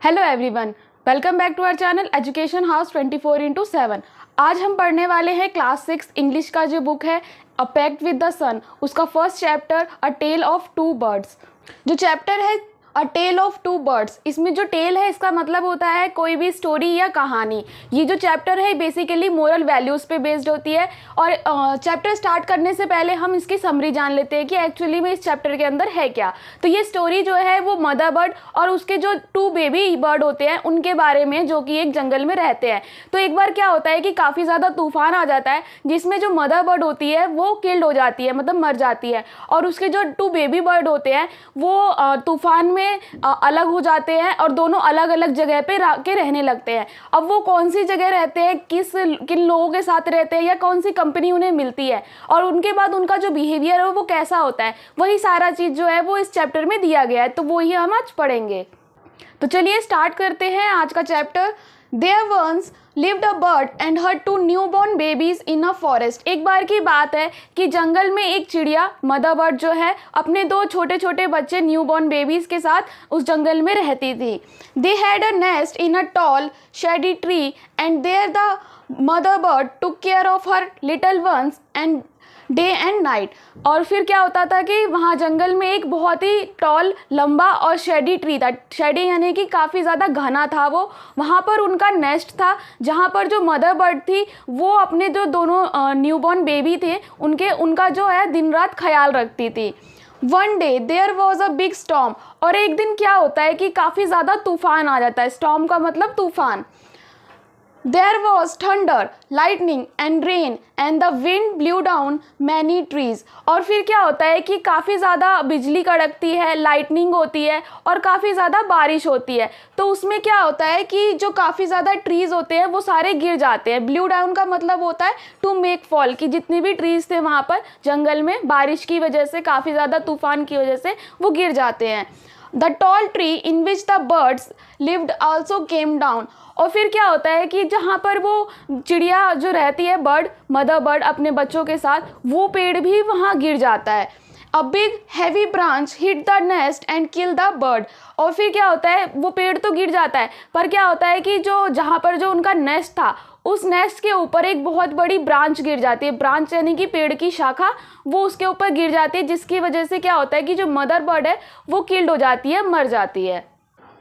Hello everyone, welcome back to our channel education house 24/7। आज हम पढ़ने वाले हैं क्लास 6 इंग्लिश का जो बुक है a pact with the sun, उसका first chapter a tale of two birds. जो चैप्टर है a tale of two birds, इसमें जो टेल है इसका मतलब होता है कोई भी स्टोरी या कहानी। ये जो चैप्टर है बेसिकली मोरल वैल्यूज़ पे बेस्ड होती है। और चैप्टर स्टार्ट करने से पहले हम इसकी समरी जान लेते हैं कि एक्चुअली में इस चैप्टर के अंदर है क्या। तो ये स्टोरी जो है वो मदर बर्ड और उसके जो टू बेबी बर्ड होते हैं उनके बारे में, जो कि एक जंगल में रहते हैं। तो एक बार क्या होता है कि काफ़ी ज़्यादा तूफान आ जाता है जिसमें जो मदर बर्ड होती है वो किल्ड हो जाती है, मतलब मर जाती है। और उसके जो टू बेबी बर्ड होते हैं वो तूफान में अलग हो जाते हैं और दोनों अलग अलग जगह पे के रहने लगते हैं। अब वो कौन सी जगह रहते हैं, किन लोगों के साथ रहते हैं या कौन सी कंपनी उन्हें मिलती है और उनके बाद उनका जो बिहेवियर है वो कैसा होता है, वही सारा चीज़ जो है वो इस चैप्टर में दिया गया है। तो वही हम आज पढ़ेंगे। तो चलिए स्टार्ट करते हैं आज का chapter. There once lived a bird and her two newborn babies in a forest। एक बार की बात है कि जंगल में एक चिड़िया मदर बर्ड जो है अपने दो छोटे छोटे बच्चे न्यूबॉर्न बेबीज के साथ उस जंगल में रहती थी। They had a nest in a tall shady tree and there the mother bird took care of her little ones and day and night. और फिर क्या होता था कि वहाँ जंगल में एक बहुत ही टॉल, लंबा और शेडी ट्री था। शेडी यानी कि काफ़ी ज़्यादा घना था वो। वहाँ पर उनका नेस्ट था जहाँ पर जो मदर बर्ड थी वो अपने जो दोनों न्यूबॉर्न बेबी थे उनका जो है दिन रात ख्याल रखती थी। One day there was a big storm. और एक दिन क्या होता है कि काफ़ी ज़्यादा तूफान आ जाता है। स्टॉर्म का मतलब तूफान। There was thunder, lightning and rain and the wind blew down many trees। और फिर क्या होता है कि काफ़ी ज़्यादा बिजली कड़कती है, लाइटनिंग होती है और काफ़ी ज़्यादा बारिश होती है। तो उसमें क्या होता है कि जो काफ़ी ज़्यादा ट्रीज़ होते हैं वो सारे गिर जाते हैं। ब्लू डाउन का मतलब होता है टू मेक फॉल, कि जितने भी ट्रीज़ थे वहाँ पर जंगल में बारिश की वजह से, काफ़ी ज़्यादा तूफान की वजह से वो गिर जाते हैं। The tall tree in which the birds lived also came down. और फिर क्या होता है कि जहाँ पर वो चिड़िया जो रहती है बर्ड, मदर बर्ड अपने बच्चों के साथ, वो पेड़ भी वहाँ गिर जाता है। A big heavy branch hit the nest and kill the bird. और फिर क्या होता है, वो पेड़ तो गिर जाता है पर क्या होता है कि जो जहाँ पर जो उनका नेस्ट था उस नेस्ट के ऊपर एक बहुत बड़ी ब्रांच गिर जाती है। ब्रांच यानी कि पेड़ की शाखा, वो उसके ऊपर गिर जाती है जिसकी वजह से क्या होता है कि जो मदर बर्ड है वो किल्ड हो जाती है, मर जाती है।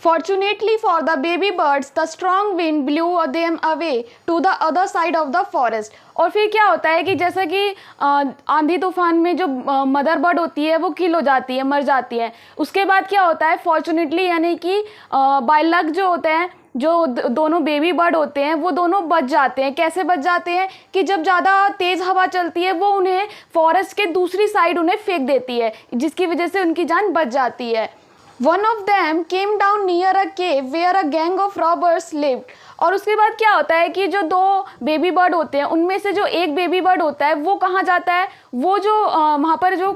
Fortunately for the baby birds, the strong wind blew them away to the other side of the forest। और फिर क्या होता है कि जैसा कि आंधी तूफान में जो मदर बर्ड होती है वो किल हो जाती है, मर जाती है। उसके बाद क्या होता है, फॉर्चुनेटली यानी कि बाय लक जो होते हैं, जो दोनों बेबी बर्ड होते हैं वो दोनों बच जाते हैं। कैसे बच जाते हैं कि जब ज़्यादा तेज़ हवा चलती है वो उन्हें फॉरेस्ट के दूसरी साइड उन्हें फेंक देती है, जिसकी वजह से उनकी जान बच जाती है। One of them came down near a cave where a gang of robbers lived। और उसके बाद क्या होता है कि जो दो बेबी बर्ड होते हैं उनमें से जो एक बेबी बर्ड होता है वो कहाँ जाता है, वो जो वहाँ पर जो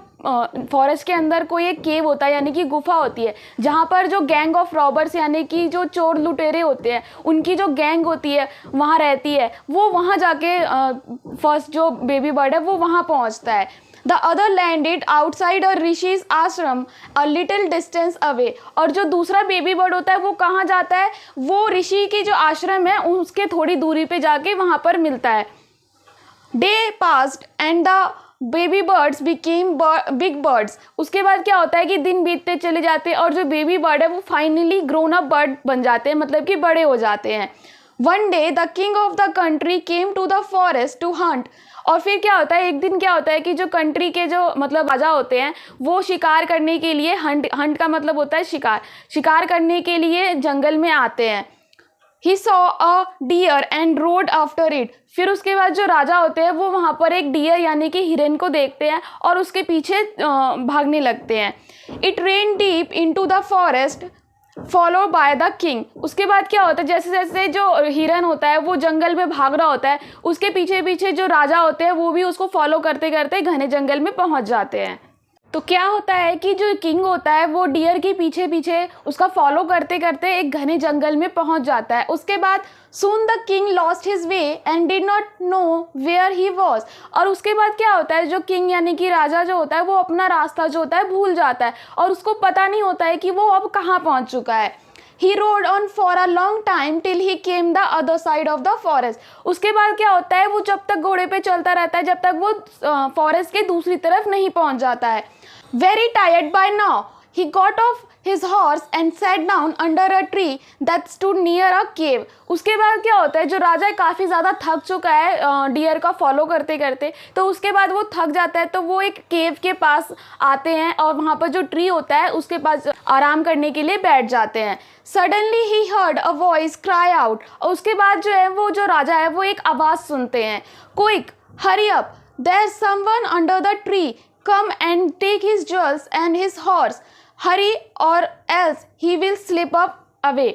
फॉरेस्ट के अंदर कोई एक केव होता है यानी कि गुफा होती है जहाँ पर जो गैंग ऑफ रॉबर्स यानी कि जो चोर लुटेरे होते हैं उनकी जो गैंग होती है वहाँ रहती है। वो वहाँ जाके फर्स्ट जो बेबी बर्ड है वो वहाँ पहुँचता है। The other landed outside a ऋषि's आश्रम a little distance away। और जो दूसरा बेबी बर्ड होता है वो कहाँ जाता है, वो ऋषि की जो आश्रम है उसके थोड़ी दूरी पे जाके वहाँ पर मिलता है। Day passed and the baby birds became big birds. उसके बाद क्या होता है कि दिन बीतते चले जाते हैं और जो बेबी बर्ड है वो फाइनली ग्रोन अप बर्ड बन जाते हैं, मतलब कि बड़े हो जाते हैं। One day the king of the country came to the forest to hunt. और फिर क्या होता है, एक दिन क्या होता है कि जो कंट्री के जो मतलब राजा होते हैं वो शिकार करने के लिए, हंट का मतलब होता है शिकार करने के लिए जंगल में आते हैं। He saw a deer and rode after it। फिर उसके बाद जो राजा होते हैं वो वहाँ पर एक डियर यानी कि हिरन को देखते हैं और उसके पीछे भागने लगते हैं। It ran deep into the forest follow by the king. उसके बाद क्या होता है, जैसे जैसे जो हिरन होता है वो जंगल में भाग रहा होता है उसके पीछे पीछे जो राजा होते हैं वो भी उसको फॉलो करते करते घने जंगल में पहुंच जाते हैं। तो क्या होता है कि जो किंग होता है वो डियर के पीछे पीछे उसका फॉलो करते करते एक घने जंगल में पहुंच जाता है। उसके बाद soon the king lost his way and did not know where he was. और उसके बाद क्या होता है, जो किंग यानी कि राजा जो होता है वो अपना रास्ता जो होता है भूल जाता है और उसको पता नहीं होता है कि वो अब कहाँ पहुँच चुका है। He rode on for a long time till he came the other side of the forest. उसके बाद क्या होता है, वो जब तक घोड़े पे चलता रहता है जब तक वो फॉरेस्ट के दूसरी तरफ नहीं पहुंच जाता है। Very tired by now he got off his horse and sat down under a tree that stood near a cave। उसके बाद क्या होता है, जो राजा है काफ़ी ज़्यादा थक चुका है डियर का फॉलो करते करते, तो उसके बाद वो थक जाता है तो वो एक केव के पास आते हैं और वहाँ पर जो ट्री होता है उसके पास आराम करने के लिए बैठ जाते हैं। Suddenly he heard a voice cry out. और उसके बाद जो है वो जो राजा है वो एक आवाज़ सुनते हैं, quick hurry up there is someone under the tree come and take his jewels and his horse hurry or else he will slip up away.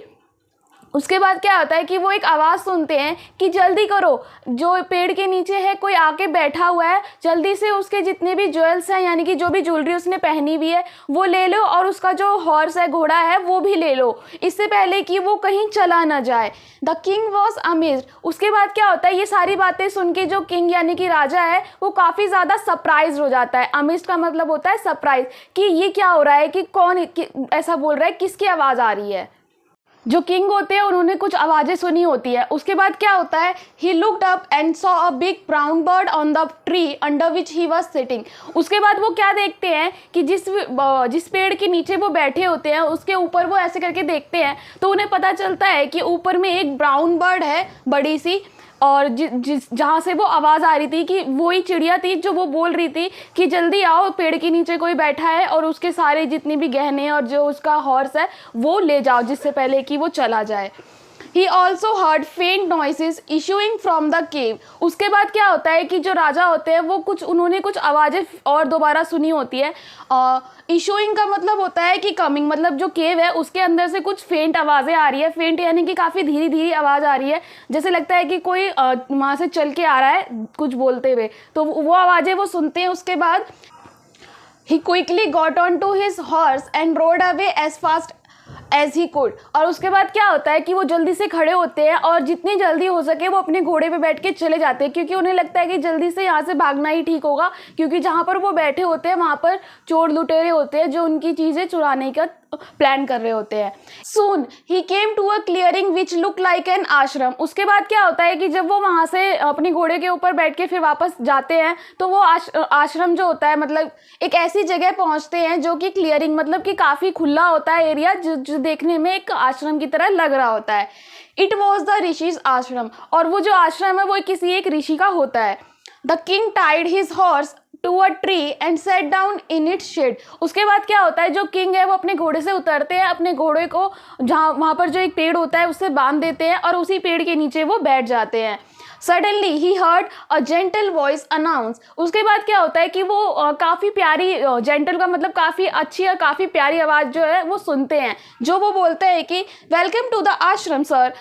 उसके बाद क्या होता है कि वो एक आवाज़ सुनते हैं कि जल्दी करो, जो पेड़ के नीचे है कोई आके बैठा हुआ है, जल्दी से उसके जितने भी ज्वेल्स हैं यानी कि जो भी ज्वेलरी उसने पहनी हुई है वो ले लो और उसका जो हॉर्स है घोड़ा है वो भी ले लो, इससे पहले कि वो कहीं चला ना जाए। The king was amazed. उसके बाद क्या होता है, ये सारी बातें सुन के जो किंग यानी कि राजा है वो काफ़ी ज़्यादा सरप्राइज हो जाता है। अमेज्ड का मतलब होता है सरप्राइज, कि ये क्या हो रहा है, कि कौन ऐसा बोल रहा है, किसकी आवाज़ आ रही है। जो किंग होते हैं उन्होंने कुछ आवाज़ें सुनी होती है। उसके बाद क्या होता है, he looked up and saw a big brown bird on the tree under which he was sitting. उसके बाद वो क्या देखते हैं कि जिस पेड़ के नीचे वो बैठे होते हैं उसके ऊपर वो ऐसे करके देखते हैं तो उन्हें पता चलता है कि ऊपर में एक ब्राउन बर्ड है बड़ी सी, और जहाँ से वो आवाज़ आ रही थी कि वही चिड़िया थी जो वो बोल रही थी कि जल्दी आओ, पेड़ के नीचे कोई बैठा है और उसके सारे जितने भी गहने और जो उसका हॉर्स है वो ले जाओ जिससे पहले कि वो चला जाए। He also heard faint noises issuing from the cave। उसके बाद क्या होता है कि जो राजा होते हैं वो उन्होंने कुछ आवाज़ें और दोबारा सुनी होती है। इशूइंग का मतलब होता है कि कमिंग, मतलब जो केव है उसके अंदर से कुछ फेंट आवाज़ें आ रही है। फेंट यानी कि काफ़ी धीरे धीरे आवाज़ आ रही है, जैसे लगता है कि कोई वहाँ से चल के आ रहा है कुछ बोलते हुए, तो वो आवाज़ें वो सुनते हैं। उसके बाद he quickly got onto his horse and rode away as fast as he could. और उसके बाद क्या होता है कि वो जल्दी से खड़े होते हैं और जितनी जल्दी हो सके वो अपने घोड़े पे बैठ के चले जाते हैं, क्योंकि उन्हें लगता है कि जल्दी से यहाँ से भागना ही ठीक होगा, क्योंकि जहाँ पर वो बैठे होते हैं वहाँ पर चोर लुटेरे होते हैं जो उनकी चीज़ें चुराने का प्लान कर रहे होते हैं। Soon he came to a clearing which look like an ashram. उसके बाद क्या होता है कि जब वो वहाँ से अपने घोड़े के ऊपर बैठ के फिर वापस जाते हैं तो वो आश्रम जो होता है, मतलब एक ऐसी जगह पहुँचते हैं जो कि क्लियरिंग मतलब कि काफ़ी खुला होता है एरिया, जो देखने में एक आश्रम की तरह लग रहा होता है। इट वॉज द ऋषिज आश्रम, और वो जो आश्रम है वो किसी एक ऋषि का होता है। The king tied his horse to a tree and set down in its shade. उसके बाद क्या होता है, जो किंग है वो अपने घोड़े से उतरते हैं, अपने घोड़े को जहाँ वहाँ पर जो एक पेड़ होता है उससे बांध देते हैं और उसी पेड़ के नीचे वो बैठ जाते हैं। Suddenly he heard a gentle voice announce. उसके बाद क्या होता है कि वो काफ़ी प्यारी, जेंटल का मतलब काफ़ी अच्छी और काफ़ी प्यारी आवाज़ जो है वो सुनते हैं, जो वो बोलते हैं कि वेलकम टू द आश्रम sir,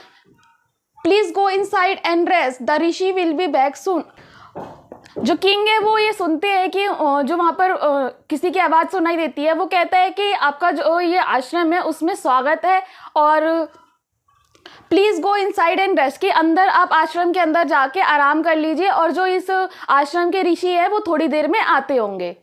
please go inside and rest, the Rishi will be back soon. जो किंग है वो ये सुनते हैं कि जो वहाँ पर किसी की आवाज़ सुनाई देती है, वो कहता है कि आपका जो ये आश्रम है उसमें स्वागत है और please go inside and rest, के अंदर आप आश्रम के अंदर जाके आराम कर लीजिए और जो इस आश्रम के ऋषि है वो थोड़ी देर में आते होंगे।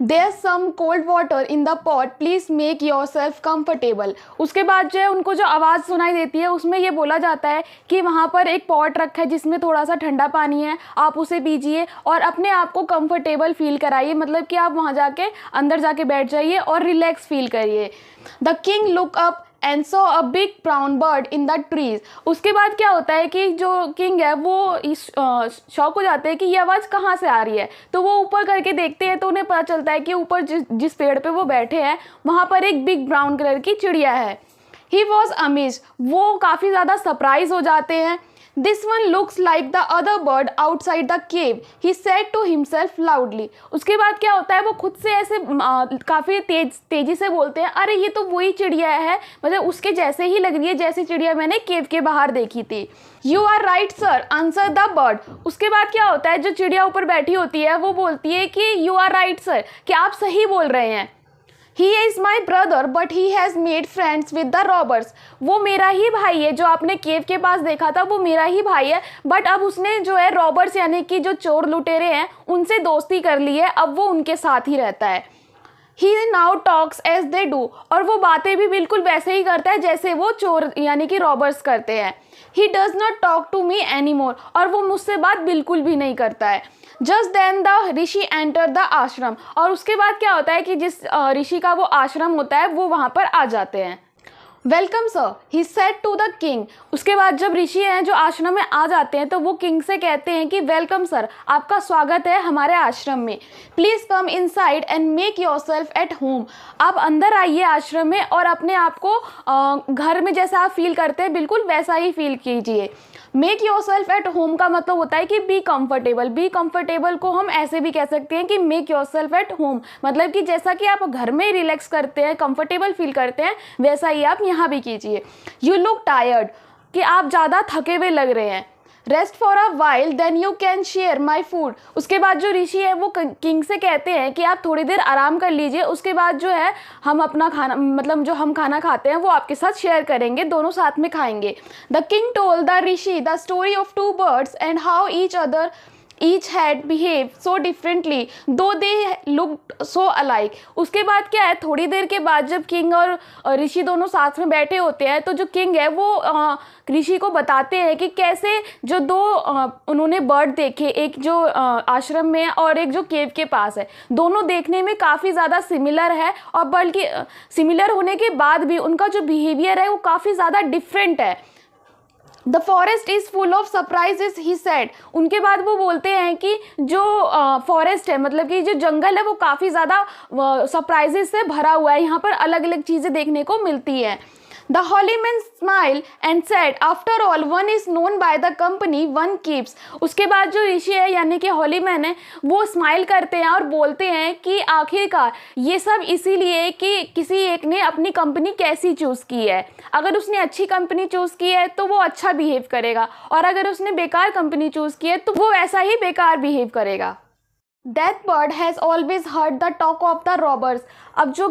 There's some cold water in the pot, please make yourself comfortable। उसके बाद जो है उनको जो आवाज़ सुनाई देती है उसमें ये बोला जाता है कि वहाँ पर एक पॉट रखा है जिसमें थोड़ा सा ठंडा पानी है, आप उसे पीजिए और अपने आप को कंफर्टेबल फील कराइए, मतलब कि आप वहाँ जाके अंदर जाके बैठ जाइए और रिलैक्स फील करिए। The king look up and saw a big brown bird in the trees. उसके बाद क्या होता है कि जो किंग है वो इस शौक हो जाते हैं कि ये आवाज़ कहाँ से आ रही है, तो वो ऊपर करके देखते हैं तो उन्हें पता चलता है कि ऊपर जिस पेड़ पे वो बैठे हैं वहाँ पर एक बिग ब्राउन कलर की चिड़िया है। ही वॉज अमेज्ड, वो काफ़ी ज़्यादा सरप्राइज हो जाते हैं। This one looks like the other bird outside the cave, he said to himself loudly. उसके बाद क्या होता है, वो खुद से ऐसे काफ़ी तेज़ी से बोलते हैं, अरे ये तो वही चिड़िया है, मतलब उसके जैसे ही लग रही है जैसी चिड़िया मैंने केव के बाहर देखी थी। You are right sir, answer the bird. उसके बाद क्या होता है, जो चिड़िया ऊपर बैठी होती है वो बोलती है कि यू आर राइट सर, कि आप सही बोल रहे हैं। He is my brother, but he has made friends with the robbers। वो मेरा ही भाई है, जो आपने केव के पास देखा था वो मेरा ही भाई है, बट अब उसने जो है रॉबर्स यानी कि जो चोर लुटेरे हैं उनसे दोस्ती कर ली है, अब वो उनके साथ ही रहता है। He now talks as they do, और वो बातें भी बिल्कुल वैसे ही करता है जैसे वो चोर यानी कि रॉबर्स करते हैं। He does not talk to me any more, और वो मुझसे बात बिल्कुल भी नहीं करता है। Just then the rishi enter the ashram, और उसके बाद क्या होता है कि जिस ऋषि का वो आश्रम होता है वो वहाँ पर आ जाते हैं। Welcome sir, he said to the king. उसके बाद जब ऋषि हैं जो आश्रम में आ जाते हैं तो वो किंग से कहते हैं कि वेलकम सर, आपका स्वागत है हमारे आश्रम में। Please come inside and make yourself at home. आप अंदर आइए आश्रम में और अपने आप को घर में जैसा आप फील करते हैं बिल्कुल वैसा ही फील कीजिए। मेक योरसेल्फ एट होम का मतलब होता है कि बी कंफर्टेबल। बी कंफर्टेबल को हम ऐसे भी कह सकते हैं कि मेक योरसेल्फ एट होम, मतलब कि जैसा कि आप घर में रिलैक्स करते हैं, कंफर्टेबल फील करते हैं, वैसा ही आप यहाँ भी कीजिए। यू लुक टायर्ड, कि आप ज़्यादा थके हुए लग रहे हैं। Rest for a while then you can share my food. उसके बाद जो ऋषि है वो किंग से कहते हैं कि आप थोड़ी देर आराम कर लीजिए, उसके बाद जो है हम अपना खाना, मतलब जो हम खाना खाते हैं वो आपके साथ शेयर करेंगे, दोनों साथ में खाएंगे। The king told the rishi the story of two birds and how each had behaved so differently though they looked so alike। उसके बाद क्या है, थोड़ी देर के बाद जब किंग और ऋषि दोनों साथ में बैठे होते हैं तो जो किंग है वो ऋषि को बताते हैं कि कैसे जो दो उन्होंने बर्ड देखे, एक जो आश्रम में और एक जो केव के पास है, दोनों देखने में काफ़ी ज़्यादा सिमिलर है, और बल्कि सिमिलर होने के बाद भी उनका जो बिहेवियर है वो काफ़ी ज़्यादा डिफरेंट है। The forest is full of surprises he said. उनके बाद वो बोलते हैं कि जो फॉरेस्ट है, मतलब कि जो जंगल है वो काफ़ी ज़्यादा सरप्राइजेस से भरा हुआ है, यहाँ पर अलग अलग चीज़ें देखने को मिलती हैं। The Holi man smile and said after all one is known by the company one keeps. उसके बाद जो ऋषि है यानी कि होली मैन है वो स्माइल करते हैं और बोलते हैं कि आखिरकार ये सब इसीलिए कि किसी एक ने अपनी कंपनी कैसी चूज़ की है। अगर उसने अच्छी कंपनी चूज़ की है तो वो अच्छा बिहेव करेगा, और अगर उसने बेकार कंपनी चूज़ की है तो वो ऐसा ही बेकार बिहेव करेगा। That bird has always heard the talk of the robbers. अब जो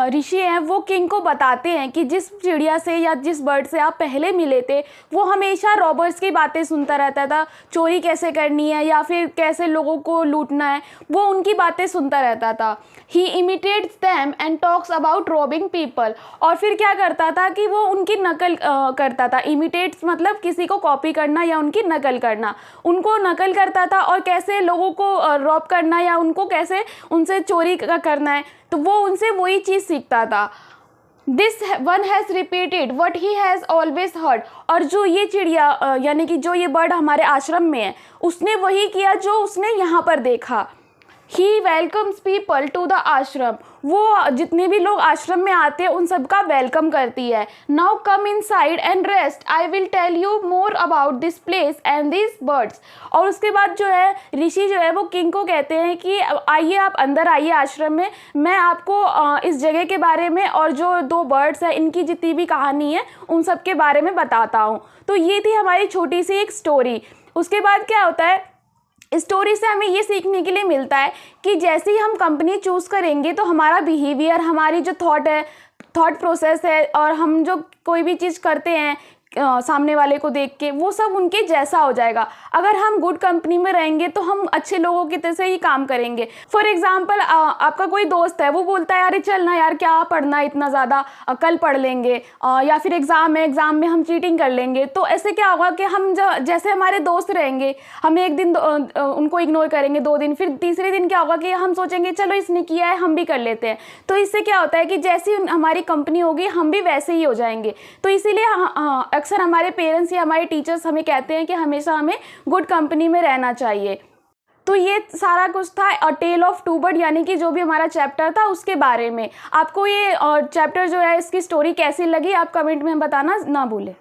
ऋषि हैं वो किंग को बताते हैं कि जिस चिड़िया से या जिस बर्ड से आप पहले मिले थे वो हमेशा रॉबर्स की बातें सुनता रहता था, चोरी कैसे करनी है या फिर कैसे लोगों को लूटना है, वो उनकी बातें सुनता रहता था। He imitates them and talks about robbing people. और फिर क्या करता था कि वो उनकी नकल करता था। इमिटेट्स मतलब किसी को कॉपी करना या उनकी नकल करना, उनको नकल करता था और कैसे लोगों को रॉब करना या उनको कैसे उनसे चोरी करना है, तो वो उनसे वही चीज़ सीखता था। This one has repeated what he has always heard. और जो ये चिड़िया यानी कि जो ये बर्ड हमारे आश्रम में है उसने वही किया जो उसने यहाँ पर देखा। ही वेलकम्स पीपल टू द आश्रम। वो जितने भी लोग आश्रम में आते हैं उन सबका वेलकम करती है। Now come inside and rest, I will tell you more about this place and this birds. और उसके बाद जो है ऋषि जो है वो किंग को कहते हैं कि आइए आप अंदर आइए आश्रम में, मैं आपको इस जगह के बारे में और जो दो बर्ड्स हैं इनकी जितनी भी कहानी है उन सब के बारे में बताता हूँ। तो ये थी हमारी छोटी सी एक स्टोरी। उसके बाद क्या होता है, स्टोरी से हमें ये सीखने के लिए मिलता है कि जैसे ही हम कंपनी चूज़ करेंगे तो हमारा बिहेवियर, हमारी जो थॉट प्रोसेस है और हम जो कोई भी चीज़ करते हैं सामने वाले को देख के, वो सब उनके जैसा हो जाएगा। अगर हम गुड कंपनी में रहेंगे तो हम अच्छे लोगों की तरह से ही काम करेंगे। फॉर एग्जांपल आपका कोई दोस्त है, वो बोलता है अरे चल ना यार क्या पढ़ना इतना ज़्यादा, कल पढ़ लेंगे, या फिर एग्ज़ाम में हम चीटिंग कर लेंगे। तो ऐसे क्या होगा कि हम जैसे हमारे दोस्त रहेंगे, हम एक दिन उनको इग्नोर करेंगे, 2 दिन, फिर तीसरे दिन क्या होगा कि हम सोचेंगे चलो इसने किया है हम भी कर लेते हैं। तो इससे क्या होता है कि जैसी हमारी कंपनी होगी हम भी वैसे ही हो जाएंगे। तो इसीलिए अक्सर हमारे पेरेंट्स या हमारे टीचर्स हमें कहते हैं कि हमेशा हमें गुड कंपनी में रहना चाहिए। तो ये सारा कुछ था अ टेल ऑफ टू बर्ड, यानी कि जो भी हमारा चैप्टर था उसके बारे में। आपको ये चैप्टर जो है इसकी स्टोरी कैसी लगी आप कमेंट में बताना ना भूलें।